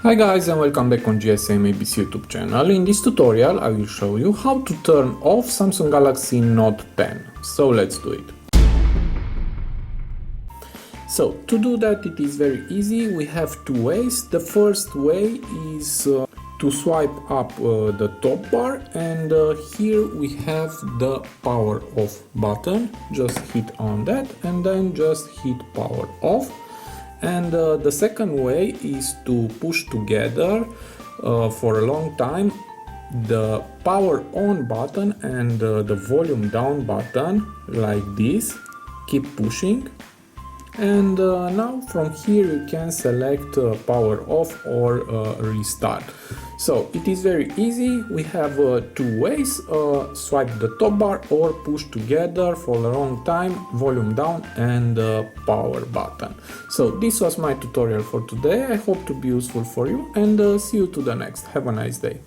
Hi guys and welcome back on GSM-ABC YouTube channel. In this tutorial I will show you how to turn off Samsung Galaxy Note 10. So let's do it. So to do that it is very easy. We have two ways. The first way is to swipe up the top bar, and here we have the power off button. Just hit on that and then just hit power off. And the second way is to push together for a long time the power on button and the volume down button, like this. Keep pushing, and now from here you can select power off or restart. So it is very easy. We have two ways: swipe the top bar or push together for a long time, volume down and power button. So this was my tutorial for today. I hope to be useful for you, and see you to the next. Have a nice day.